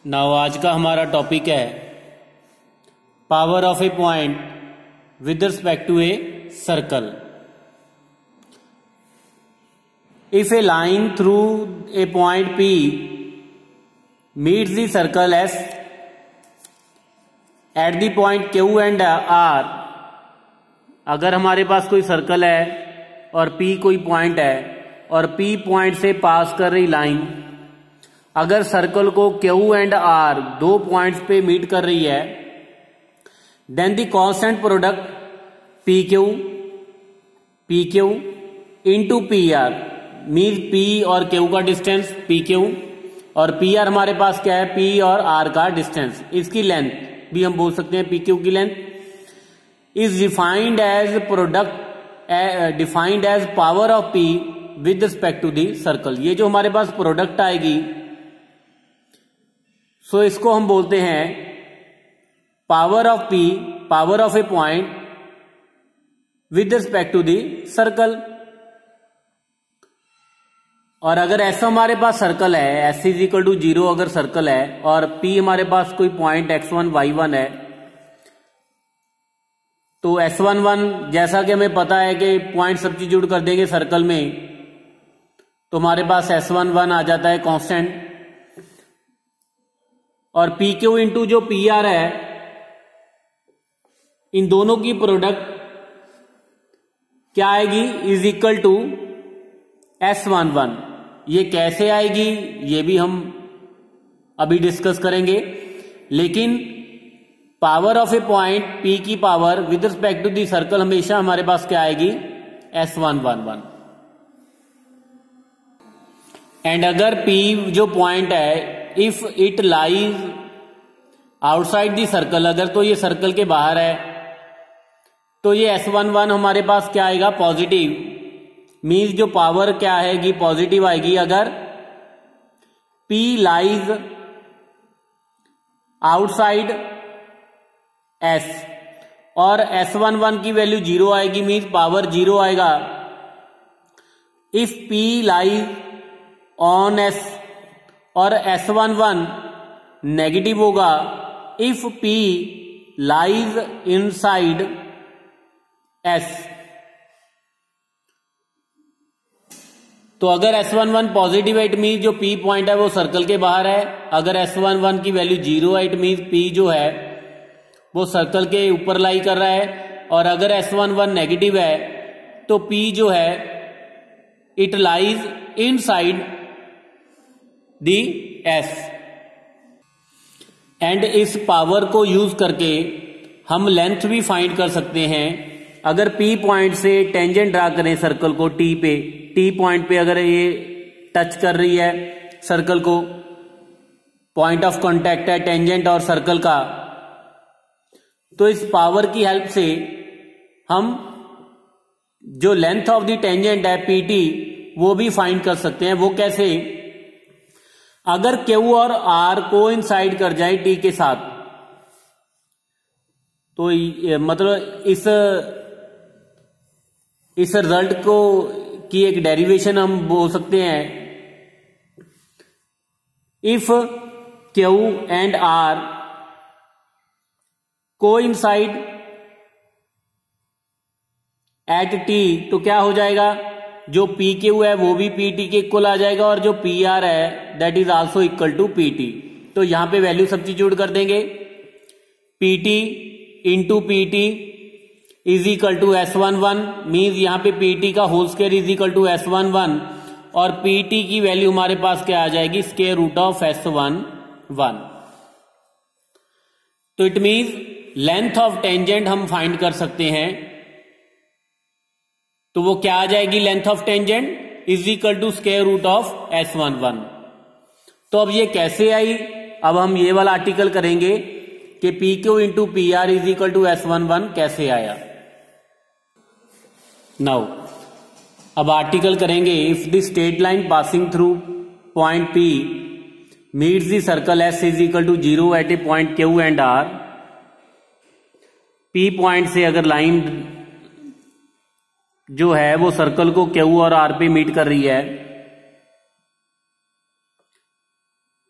Now आज का हमारा टॉपिक है power of a point with respect to a circle. If a line through a point P meets the circle S at the point Q and R, अगर हमारे पास कोई circle है और P कोई पॉइंट है और P पॉइंट से पास कर रही लाइन अगर सर्कल को Q एंड R दो पॉइंट्स पे मीट कर रही है, then the constant product PQ into PR means P और Q का डिस्टेंस PQ और PR हमारे पास क्या है, P और R का डिस्टेंस, इसकी लेंथ भी हम बोल सकते हैं PQ की length, is defined as product defined as power of P with respect to the circle. ये जो हमारे पास प्रोडक्ट आएगी सो इसको हम बोलते हैं power of P, power of a point with respect to the circle. और अगर ऐसा हमारे पास सर्कल है, S इज इक्वल टू 0 अगर सर्कल है और P हमारे पास कोई पॉइंट x1 y1 है, तो S11 जैसा कि हमें पता है कि पॉइंट सब्स्टिट्यूट कर देंगे सर्कल में तो हमारे पास S11 आ जाता है कांस्टेंट, और PQ इंटू जो PR है इन दोनों की प्रोडक्ट क्या आएगी, इज इक्वल टू S11। ये कैसे आएगी ये भी हम अभी डिस्कस करेंगे, लेकिन power of a point P की power with respect to the circle हमेशा हमारे पास क्या आएगी, S111। एंड अगर P जो पॉइंट है if it lies outside the circle, अगर तो ये सर्कल के बाहर है तो ये S11 हमारे पास क्या आएगा, पॉजिटिव, मीन्स जो पावर क्या आएगी पॉजिटिव आएगी अगर P लाइज आउटसाइड S, और S11 की वैल्यू 0 आएगी, मीन्स पावर 0 आएगा if P lies on S, और S11 नेगेटिव होगा if P lies inside S। तो अगर S11 पॉजिटिव है इट मीन जो P पॉइंट है वो सर्कल के बाहर है, अगर S11 की वैल्यू 0 है इट मीन P जो है वो सर्कल के ऊपर लाई कर रहा है, और अगर S11 नेगेटिव है तो P जो है it lies inside the S। And इस पावर को यूज करके हम लेंथ भी फाइंड कर सकते हैं। अगर P पॉइंट से टेंजेंट ड्रा करें सर्कल को T पे, T पॉइंट पे अगर ये टच कर रही है सर्कल को, पॉइंट ऑफ कांटेक्ट है टेंजेंट और सर्कल का, तो इस पावर की हेल्प से हम जो लेंथ ऑफ द टेंजेंट है PT वो भी फाइंड कर सकते हैं। वो कैसे, अगर Q और R को इंसाइड कर जाए T के साथ, तो मतलब इस रिजल्ट को की एक डेरिवेशन हम बोल सकते हैं, इफ Q एंड R को इंसाइड एट T, तो क्या हो जाएगा, जो PQ है वो भी PT के इक्वल आ जाएगा और जो PR है that is also equal to PT। तो यहां पे वैल्यू सब्स्टिट्यूट कर देंगे, PT into PT is equal to S11, मीन्स यहां पे PT का whole square is equal to S11, और PT की वैल्यू हमारे पास क्या आ जाएगी, स्क्वायर रूट ऑफ S11। तो it means length of tangent हम फाइंड कर सकते हैं, तो वो क्या आ जाएगी, length of tangent is equal to square root of S11। तो अब ये कैसे आई, अब हम ये वाला आर्टिकल करेंगे कि PQ into PR is equal to S11 कैसे आया। नाउ अब आर्टिकल करेंगे, if the straight line passing through point P meets the circle S is equal to 0 at a point Q and R, P point से अगर line जो है वो circle को Q और R पे मीट कर रही है,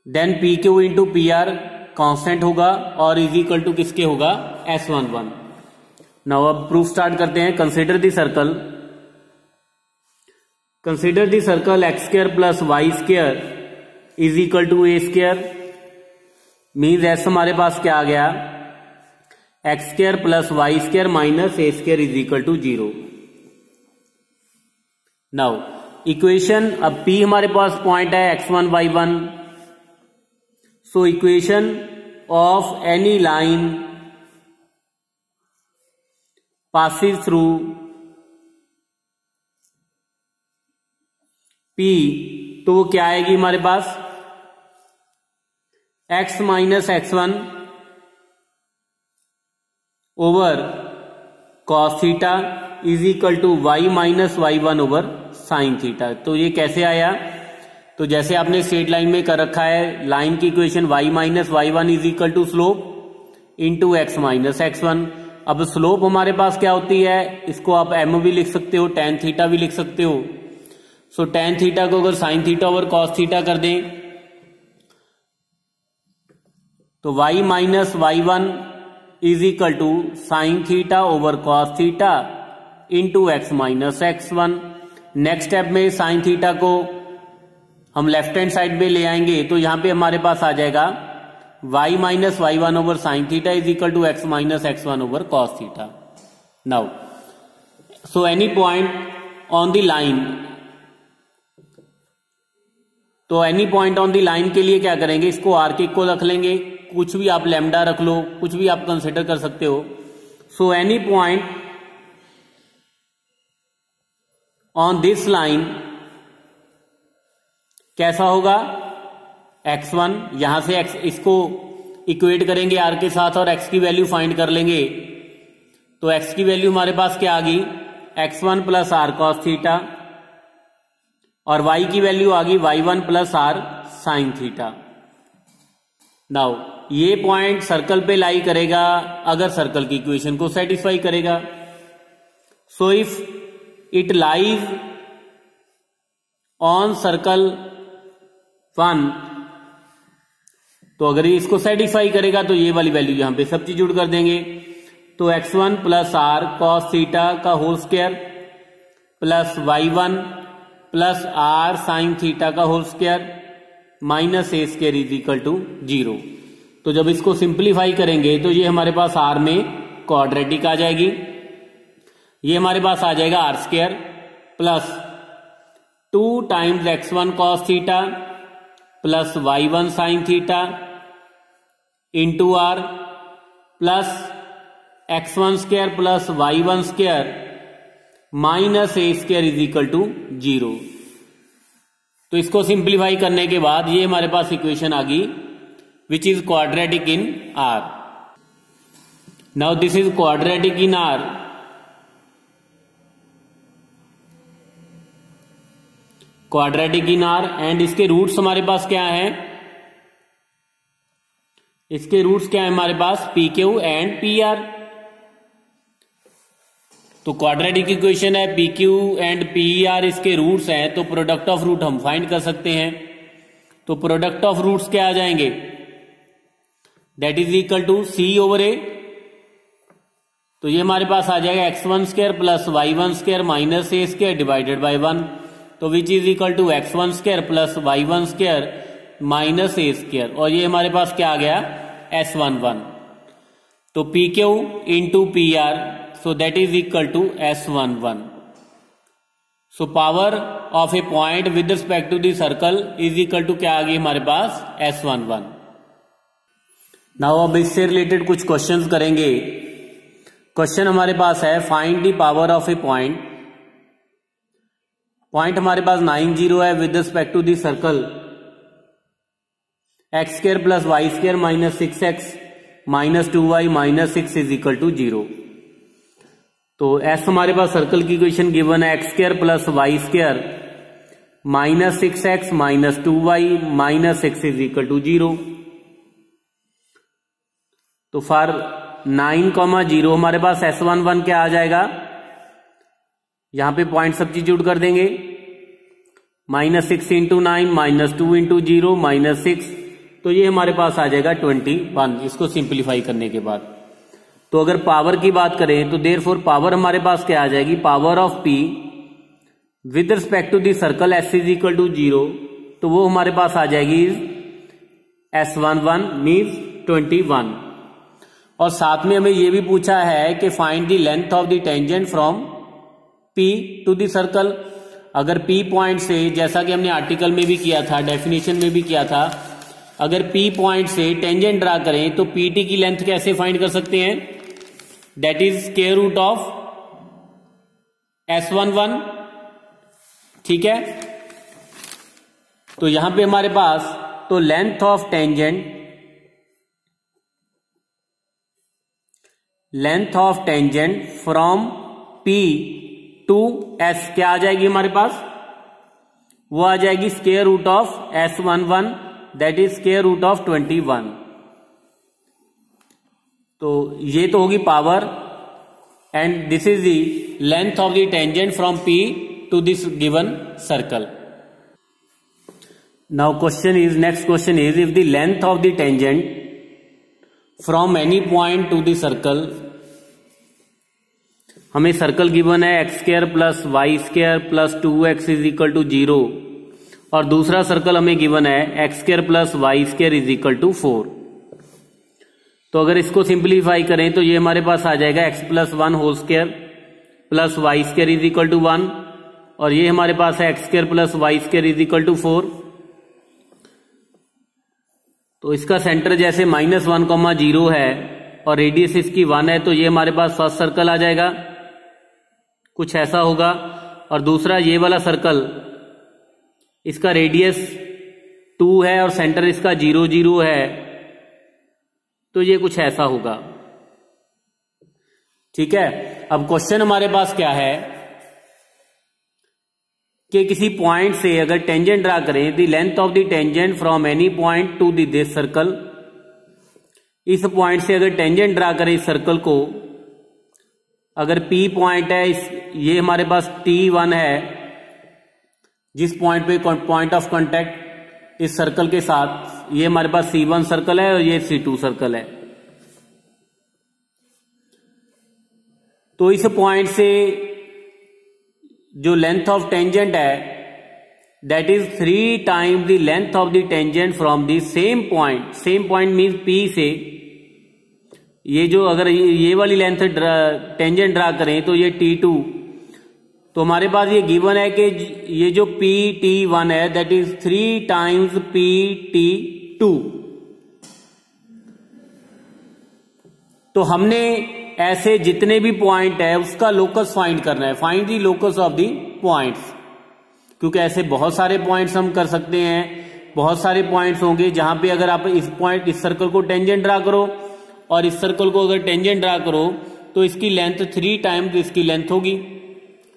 then P Q into P R constant होगा और इज इक्वल टू किसके होगा, S11। नाउ अब प्रूफ स्टार्ट करते हैं। Consider the circle, consider the circle x square plus y square is equal to a square. Means S हमारे पास क्या आ गया, x square plus y square minus A square is equal to 0। Now equation, अब P हमारे पास point है x1 y1। So equation of any line passes through P, तो वो क्या आएगी हमारे पास, x minus x1 over cos theta is equal to y minus y1 over sine theta. तो ये कैसे आया, तो जैसे आपने स्ट्रेट लाइन में कर रखा है, लाइन की equation y minus y1 is equal to slope into x minus x1। अब स्लोप हमारे पास क्या होती है, इसको आप m भी लिख सकते हो, tan थीटा भी लिख सकते हो। सो tan थीटा को अगर sine theta over cos theta कर दें तो y minus y1 is equal to sine theta over cos theta into x minus x1। Next step में साइन थीटा को हम लेफ्ट हैंड साइड में ले आएंगे, तो यहां पे हमारे पास आ जाएगा y minus y1 over sine theta is equal to x minus x1 over cos theta. Now so any point on the line, तो any point on the line के लिए क्या करेंगे, इसको आर के इक्वल रख लेंगे, कुछ भी आप लैम्डा रख लो, कुछ भी आप कंसिडर कर सकते हो। सो any point on this line कैसा होगा, x1, यहां से x इसको इक्वेट करेंगे r के साथ और x की वैल्यू फाइंड कर लेंगे। तो x की वैल्यू हमारे पास क्या आ गई, x1 plus are cos theta, और y की वैल्यू आ गई y1 plus are sine theta. Now ये पॉइंट सर्कल पे लाई करेगा अगर सर्कल की इक्वेशन को सेटिस्फाई करेगा। So if it lies on circle 1, तो अगर ये इसको सेटिस्फाई करेगा तो ये वाली वैल्यू यहां पे सब्स्टिट्यूट कर देंगे। तो x1 plus are cos theta का whole square plus y1 plus are sine theta का whole square minus A square is equal to 0। तो जब इसको सिंप्लीफाई करेंगे तो ये हमारे पास r में क्वाड्रेटिक आ जाएगी, ये हमारे पास आ जाएगा r square plus 2 times x1 cos theta plus y1 sine theta into r plus x1 square plus y1 square minus A square is equal to 0। तो इसको सिंप्लीफाई करने के बाद ये हमारे पास इक्वेशन आ गई which is quadratic in R। Now this is quadratic in R। Quadratic in R and इसके रूट्स हमारे पास क्या है, इसके रूट्स क्या है हमारे पास, P Q and P R. तो क्वाड्रेटिक इक्वेशन है, P Q and P R इसके रूट्स हैं, तो प्रोडक्ट ऑफ रूट हम फाइंड कर सकते हैं। तो प्रोडक्ट ऑफ रूट्स क्या आ जाएंगे, that is equal to C over A. तो ये हमारे पास आ जाएगा x1 square plus y1 square minus A square divided by 1, तो which is equal to x1 square plus y1 square minus A square, और ये हमारे पास क्या आ गया S11। तो P Q into P R, so that is equal to S11। So power of a point with respect to the circle is equal to क्या आ गई हमारे पास S11। नाउ अब इससे रिलेटेड कुछ क्वेश्चंस करेंगे। क्वेश्चन हमारे पास है find the power of a point. Point हमारे पास 9 0 है with respect to the circle x square plus y square minus 6x minus 2y minus 6 is equal to 0। तो एस हमारे पास सर्कल की इक्वेशन गिवन है x square plus y square minus 6x minus 2y minus 6 is equal to 0। तो for 9,0 हमारे पास S11 क्या आ जाएगा, यहां पे पॉइंट सब्स्टिट्यूट कर देंगे, minus 6 into 9 minus 2 into 0 minus 6 तो ये हमारे पास आ जाएगा 21 इसको सिंप्लीफाई करने के बाद। तो अगर पावर की बात करें तो देयरफॉर पावर हमारे पास क्या आ जाएगी, power of P with respect to the circle S is equal to 0, तो वो हमारे पास आ जाएगी S11 मीन्स 21। और साथ में हमें ये भी पूछा है कि find the length of the tangent from P to the circle. अगर P पॉइंट से, जैसा कि हमने आर्टिकल में भी किया था, डेफिनेशन में भी किया था, अगर P पॉइंट से टेंजेंट ड्रा करें तो PT की लेंथ कैसे फाइंड कर सकते हैं, that is square root of S11, ठीक है। तो यहां पे हमारे पास तो length of tangent from P to S क्या आ जाएगी हमारे पास, वो आ जाएगी square root of S11 that is square root of 21। तो ये तो होगी power and this is the length of the tangent from P to this given circle. Now next question is if the length of the tangent from any point to the circle, हमें circle given है x square plus y square plus 2x is equal to 0, और दूसरा circle हमें given है x square plus y square is equal to 4। तो अगर इसको simplify करें तो ये हमारे पास आ जाएगा x plus 1 whole square plus y square is equal to 1, और ये हमारे पास है x square plus y square is equal to 4। तो इसका सेंटर जैसे -1, 0 है और रेडियस इसकी 1 है, तो ये हमारे पास फर्स्ट सर्कल आ जाएगा, कुछ ऐसा होगा। और दूसरा ये वाला सर्कल, इसका रेडियस 2 है और सेंटर इसका 0, 0 है, तो ये कुछ ऐसा होगा, ठीक है। अब क्वेश्चन हमारे पास क्या है कि किसी पॉइंट से अगर टेंजेंट ड्रा करें, the length of the tangent from any point to this circle, इस पॉइंट से अगर टेंजेंट ड्रा करें इस सर्कल को, अगर P पॉइंट है, ये हमारे पास T1 है, जिस पॉइंट पे पॉइंट ऑफ कांटेक्ट इस सर्कल के साथ, ये हमारे पास C1 सर्कल है और ये C2 सर्कल है। तो इस पॉइंट से जो लेंथ ऑफ टेंजेंट है that is 3 times the length of the tangent from the same point means P से, ये जो अगर ये वाली लेंथ टेंजेंट ड्रा करें तो ये T2, तो हमारे पास ये गिवन है कि ये जो PT1 है दैट इज 3 टाइम्स PT2। तो हमने ऐसे जितने भी पॉइंट है उसका लोकस फाइंड करना है, find the locus of the points, क्योंकि ऐसे बहुत सारे पॉइंट्स हम कर सकते हैं, बहुत सारे पॉइंट्स होंगे जहां पे अगर आप इस सर्कल को टेंजेंट ड्रा करो और इस सर्कल को अगर टेंजेंट ड्रा करो तो इसकी लेंथ 3 टाइम्स इसकी लेंथ होगी।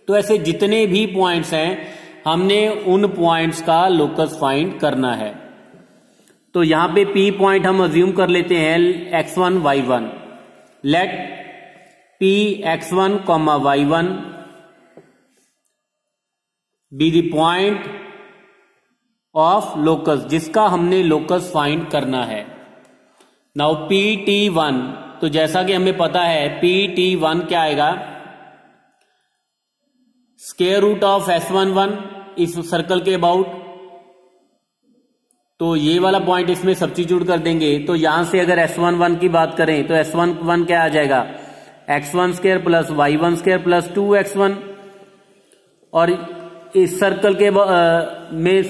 तो ऐसे जितने भी पॉइंट्स हैं हमने उन पॉइंट्स का लोकस फाइंड करना है। तो यहां पे P पॉइंट हम अज्यूम कर लेते हैं x1 y1, let P x1, y1 be the point of locus, जिसका हमने लोकस फाइंड करना है। नाउ PT1, तो जैसा कि हमें पता है PT1 क्या आएगा, स्क्वायर रूट ऑफ S11 इस सर्कल के अबाउट, तो ये वाला पॉइंट इसमें सब्स्टिट्यूट कर देंगे। तो यहां से अगर S11 की बात करें तो S11 क्या आ जाएगा, x1 square plus y1 square plus 2x1, और इस सर्कल के में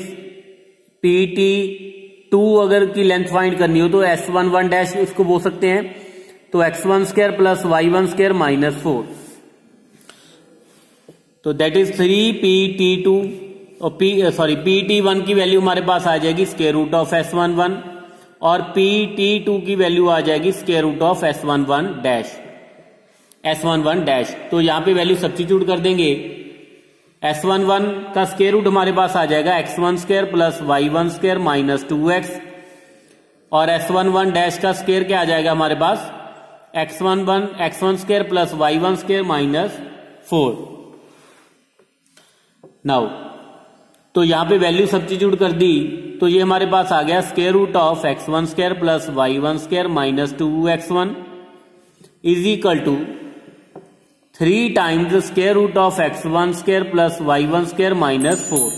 PT2 अगर की लेंथ फाइंड करनी हो तो S11 डैश इसको बोल सकते हैं, तो x1 square plus y1 square minus 4, तो दैट इज 3PT2 और PT1 की वैल्यू हमारे पास आ जाएगी स्क्वायर रूट ऑफ S11 और PT2 की वैल्यू आ जाएगी square root of S11 dash. तो यहां पे वैल्यू सब्स्टिट्यूट कर देंगे। S11 का स्क्वायर रूट हमारे पास आ जाएगा x1 square plus y1 square minus 2x, और S11 डैश का स्क्वायर क्या आ जाएगा हमारे पास, x1 square plus y1 square minus 4। Now तो यहां पे वैल्यू सब्स्टिट्यूट कर दी तो ये हमारे पास आ गया square root of x1 square plus y1 square minus 2x1 is equal to 3 times square root of x1 square plus y1 square minus 4।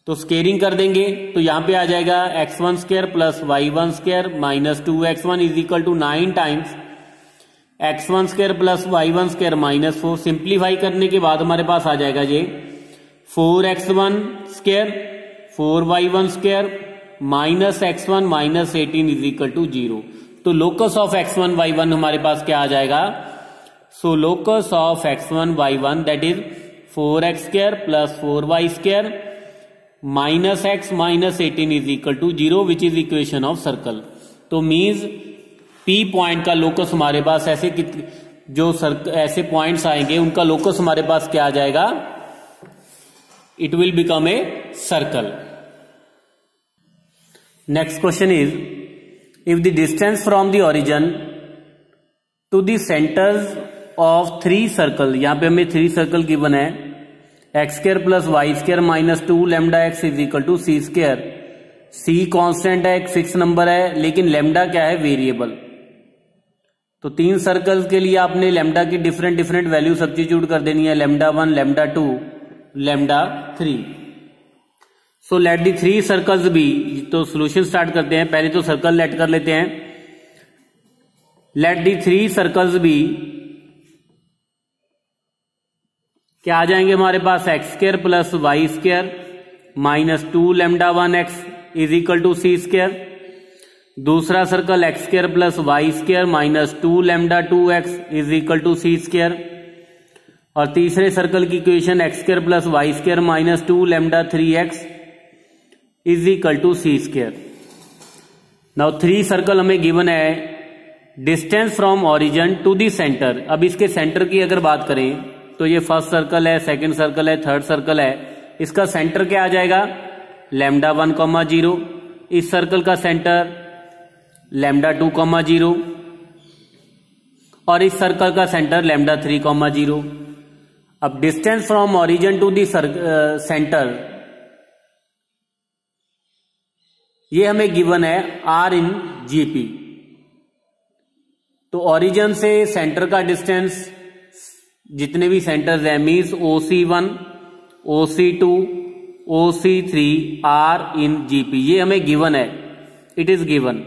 तो स्केयरिंग कर देंगे तो यहां पे आ जाएगा x1 square plus y1 square minus 2x1 is equal to 9 times x1 square plus y1 square minus 4। Simplify करने के बाद हमारे पास आ जाएगा ये 4x1 square 4y1 square minus x1 minus 18 is equal to 0। तो लोकस ऑफ x1 y1 हमारे पास क्या आ जाएगा? So locus of x1 y1 that is 4x square plus 4y square minus x minus 18 is equal to 0 which is equation of circle. तो means P point का locus हमारे पास ऐसे ऐसे पॉइंट्स आएंगे उनका लोकस हमारे पास क्या आ जाएगा? It will become a circle. Next question is if the distance from the origin to the centres of 3 circle, यहां पे हमें 3 सर्कल गिवन है, x square plus y square minus 2 lambda x is equal to C square. C constant है, एक fix number है, लेकिन lambda क्या है? वेरिएबल। तो 3 सर्कल्स के लिए आपने लैम्डा की डिफरेंट डिफरेंट वैल्यू सब्स्टिट्यूट कर देनी है, lambda 1 lambda 2 lambda 3। So let the 3 circles be. तो सोल्यूशन स्टार्ट करते हैं, पहले तो सर्कल लेट कर लेते हैं। लेट दी 3 सर्कल्स बी, क्या आ जाएंगे हमारे पास? X square plus y square minus 2 lambda 1 x is equal to C square. दूसरा circle x square plus y square minus 2 lambda 2 x is equal to C square. और तीसरे circle की equation x square plus y square minus 2 lambda 3 x is equal to C square. Now 3 circle हमें given है, distance from origin to the centre. अब इसके centre की अगर बात करें तो ये फर्स्ट सर्कल है, सेकंड सर्कल है, थर्ड सर्कल है। इसका सेंटर क्या आ जाएगा? Lambda 1 comma 0। इस सर्कल का सेंटर लैम्डा 2 कॉमा 0 और इस सर्कल का सेंटर लैम्डा 3 कॉमा 0। अब distance from origin to the centre ये हमें गिवन है आर इन जीपी। तो ओरिजिन से सेंटर का डिस्टेंस जितने भी सेंटर्स हैं means OC1 OC2 OC3 are in GP, ये हमें गिवन है, इट इज गिवन।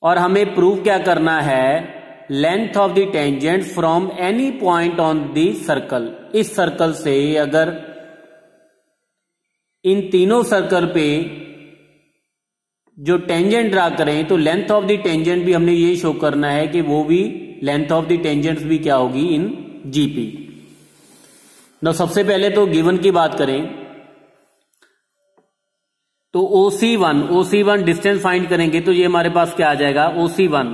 और हमें प्रूव क्या करना है? Length of the tangent from any point on the circle. इस सर्कल से अगर इन तीनों सर्कल पे जो टेंजेंट ड्रा करें तो लेंथ ऑफ द टेंजेंट भी हमने ये शो करना है कि वो भी लेंथ ऑफ द टेंजेंट्स भी क्या होगी? In GP. ना सबसे पहले तो गिवन की बात करें तो OC1 डिस्टेंस फाइंड करेंगे तो ये हमारे पास क्या आ जाएगा? OC1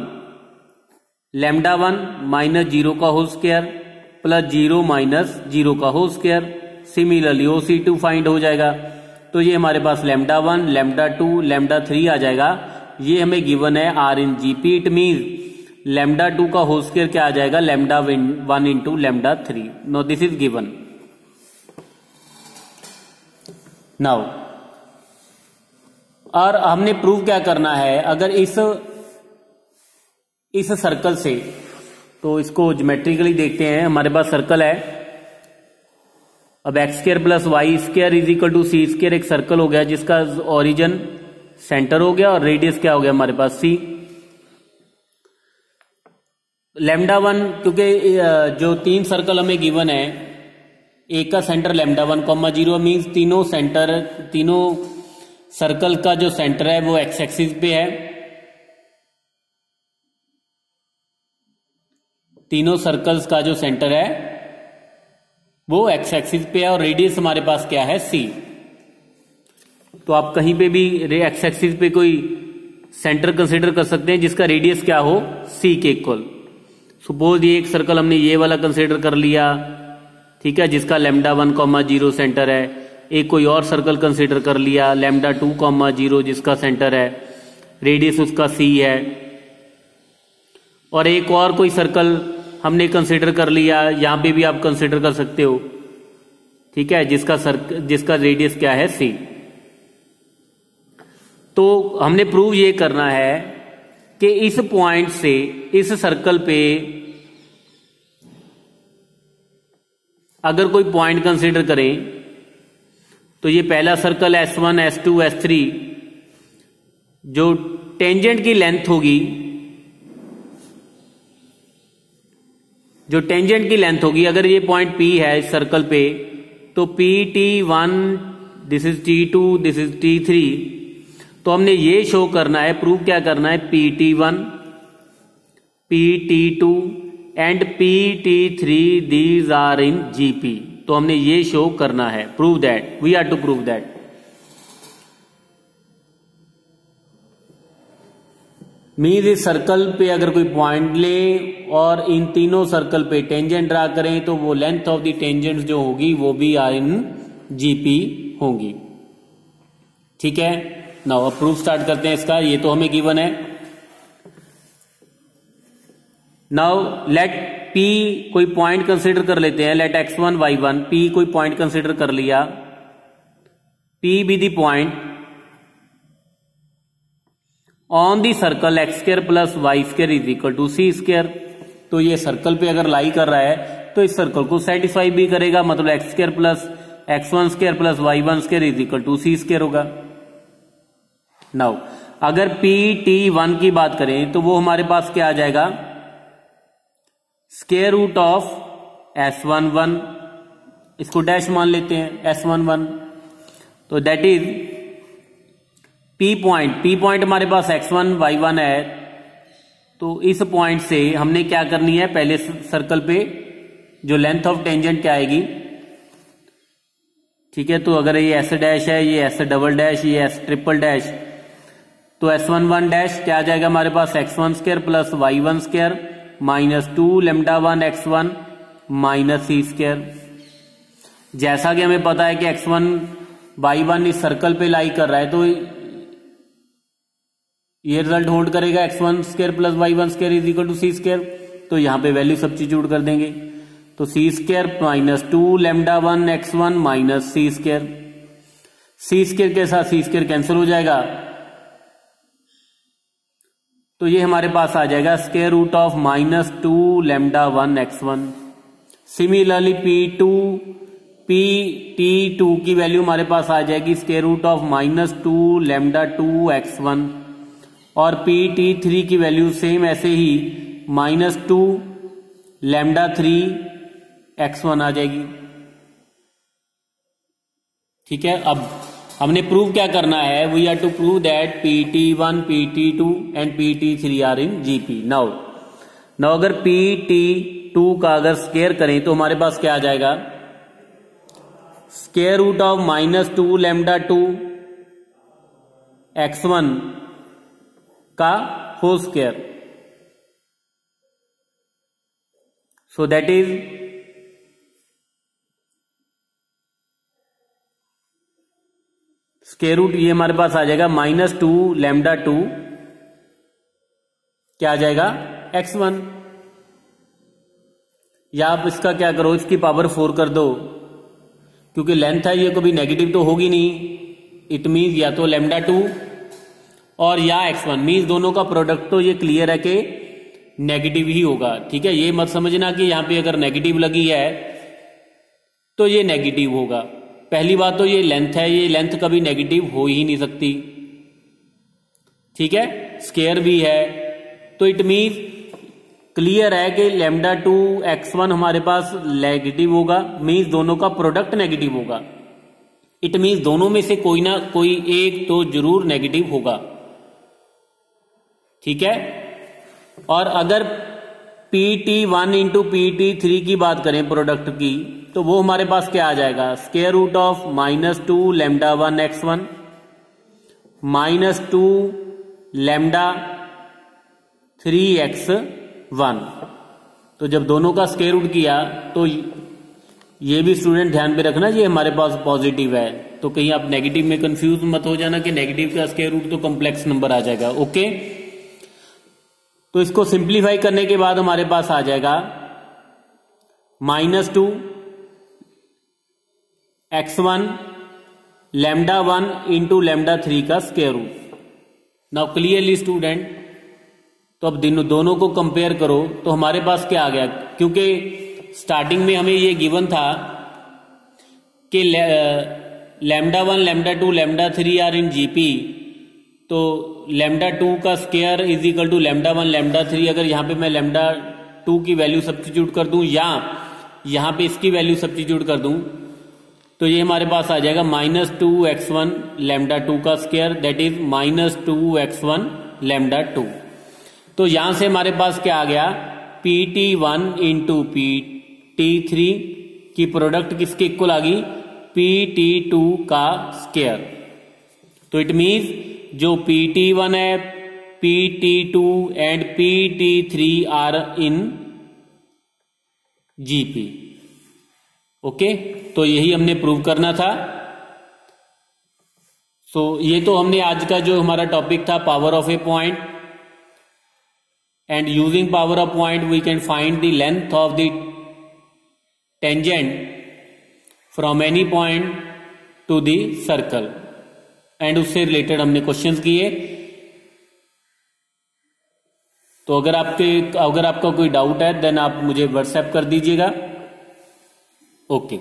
लैम्डा 1 माइनस 0 का होल स्क्वायर प्लस 0 माइनस 0 का whole square. Similarly OC2 find हो जाएगा तो ये हमारे पास लैम्डा 1 लैम्डा 2 लैम्डा 3 आ जाएगा। ये हमें गिवन है are in GP. It means lambda 2 का होल स्क्वायर क्या आ जाएगा? Lambda 1 into lambda 3। No this is given. Now और हमने प्रूव क्या करना है? अगर इस सर्कल से, तो इसको ज्योमेट्रिकली देखते हैं। हमारे पास सर्कल है, अब x square plus y square is equal to C square एक सर्कल हो गया जिसका ओरिजिन सेंटर हो गया और रेडियस क्या हो गया हमारे पास? सी। लैम्डा 1 क्योंकि जो 3 सर्कल हमें गिवन है, एक का सेंटर लैम्डा 1 कॉमा 0 मीन्स तीनों सर्कल का जो सेंटर है वो एक्स एक्सिस पे है। तीनों सर्कल्स का जो सेंटर है वो एक्स एक्सिस पे है और रेडियस हमारे पास क्या है? सी। तो आप कहीं पे भी एक्स एक्सिस पे कोई सेंटर कंसीडर कर सकते हैं जिसका रेडियस क्या हो? सी के इक्वल। सपोज ये एक सर्कल हमने ये वाला कंसीडर कर लिया, ठीक है, जिसका लैम्डा 1 कॉमा 0 सेंटर है। एक कोई और सर्कल कंसीडर कर लिया लैम्डा 2 कॉमा 0 जिसका सेंटर है, रेडियस उसका सी है। और एक और कोई सर्कल हमने कंसीडर कर लिया, यहां पे भी आप कंसीडर कर सकते हो, ठीक है, जिसका रेडियस क्या है c। तो हमने प्रूव ये करना है कि इस पॉइंट से इस सर्कल पे अगर कोई पॉइंट कंसीडर करें तो ये पहला सर्कल S1 S2 S3 जो टेंजेंट की लेंथ होगी, अगर ये पॉइंट P है इस सर्कल पे, तो PT1, this is T2, this is T3। तो हमने ये शो करना है, प्रूव क्या करना है, PT1, PT2 and PT3 these are in GP। तो हमने ये शो करना है, prove that, we are to prove that. Means इस सर्कल पे अगर कोई पॉइंट ले और इन तीनों सर्कल पे टेंजेंट ड्रा करें तो वो लेंथ ऑफ द टेंजेंट जो होगी वो भी आर इन GP होगी। ठीक है, नाउ अब प्रूफ स्टार्ट करते हैं इसका। ये तो हमें गिवन है। नाउ लेट P कोई पॉइंट कंसीडर कर लेते हैं, लेट x1 y1, P कोई पॉइंट कंसीडर कर लिया, P be the point on the circle x square plus y square is equal to C square. तो ये सर्कल पे अगर लाई कर रहा है तो इस सर्कल को सेटिस्फाई भी करेगा, मतलब x square plus x1 square plus y1 square is equal to C square होगा। नाउ अगर PT1 की बात करें तो वो हमारे पास क्या आ जाएगा, स्क्वायर रूट ऑफ S11, इसको डैश मान लेते हैं S11, तो दैट इज P पॉइंट हमारे पास x1 y1 है। तो इस पॉइंट से हमने क्या करनी है, पहले सर्कल पे जो लेंथ ऑफ टेंजेंट क्या आएगी, ठीक है, तो अगर ये S डैश है, ये S डबल डैश, ये S ट्रिपल डैश, तो S11 डैश क्या आ जाएगा हमारे पास, x1 square plus y1 square minus 2 lambda 1 x1 minus C square. जैसा कि हमें पता है कि x1 y1 इस सर्कल पे लाई कर रहा है, तो ये रिजल्ट होल्ड करेगा, x1 square plus y1 square is equal to C square. तो यहां पे वैल्यू सब्स्टिट्यूट कर देंगे, तो C square minus 2 lambda 1 x1 minus C square. C square के साथ सी स्क्वायर कैंसिल हो जाएगा, तो ये हमारे पास आ जाएगा square root of minus 2 lambda 1 x1। Similarly PT2 की वैल्यू हमारे पास आ जाएगी square root of minus 2 lambda 2 x1, और PT3 की वैल्यू सेम ऐसे ही माइनस 2 लैम्डा 3 x1 आ जाएगी। ठीक है, अब हमने प्रूव क्या करना है, we are to prove that PT1, PT2 and PT3 are in GP। Now अगर PT2 का अगर स्क्वायर करें तो हमारे पास क्या आ जाएगा, square root of minus 2 lambda 2 x1 का whole square, so that is square root, ये हमारे पास आ जाएगा माइनस 2 लैम्डा 2 क्या आ जाएगा x1, या आप इसका क्या करो, इसकी पावर 4 कर दो, क्योंकि लेंथ है ये कभी नेगेटिव तो होगी नहीं। इट मीन्स या तो लैम्डा 2 और या x1, मीन्स दोनों का प्रोडक्ट तो ये क्लियर है कि नेगेटिव ही होगा। ठीक है, ये मत समझना कि यहां पे अगर नेगेटिव लगी है तो ये नेगेटिव होगा। पहली बात तो ये लेंथ है, ये लेंथ कभी नेगेटिव हो ही नहीं सकती। ठीक है, स्क्वायर भी है, तो इट मीन्स क्लियर है कि लैम्डा 2 x1 हमारे पास नेगेटिव होगा, मीन्स दोनों का प्रोडक्ट नेगेटिव होगा। इट मीन्स दोनों में से कोई ना कोई एक तो जरूर नेगेटिव होगा। ठीक है, और अगर PT1 इंटू PT3 की बात करें प्रोडक्ट की, तो वो हमारे पास क्या आ जाएगा, square root of minus 2 lambda 1 x1 minus 2 lambda 3 x1। तो जब दोनों का स्क्वायर रूट किया तो ये भी स्टूडेंट ध्यान पे रखना, ये हमारे पास पॉजिटिव है, तो कहीं आप नेगेटिव में कंफ्यूज मत हो जाना कि नेगेटिव का स्क्वायर रूट तो कॉम्प्लेक्स नंबर आ जाएगा। ओके, तो इसको सिंप्लीफाई करने के बाद हमारे पास आ जाएगा माइनस 2 x1 λ1 इंटू λ3 का square root. Now clearly student, तो अब दोनों को कंपेयर करो तो हमारे पास क्या आ गया, क्योंकि स्टार्टिंग में हमें ये गिवन था कि λ1 λ2 λ3 आर इन जीपी, तो λ2 का स्क्वायर इज इक्वल टू λ1 λ3। अगर यहां पे मैं λ2 की वैल्यू सब्स्टिट्यूट कर दूं या यहां पे इसकी वैल्यू सब्स्टिट्यूट कर दूं तो ये हमारे पास आ जाएगा -2x1 λ2 का स्क्वायर, दैट इज -2x1 λ2। तो यहां से हमारे पास क्या आ गया, PT1 इंटू PT3 की प्रोडक्ट किसके इक्वल आ गई, PT2 का स्क्वायर। तो इट मीन्स जो PT1 है, PT2 and PT3 are in GP. Okay, तो यही हमने प्रूव करना था। सो ये तो हमने आज का जो हमारा टॉपिक था power of a point, and using power of point we can find the length of the tangent from any point to the circle, and उससे रिलेटेड हमने क्वेश्चंस किए। तो अगर आपका कोई डाउट है देन आप मुझे व्हाट्सएप कर दीजिएगा। ओके।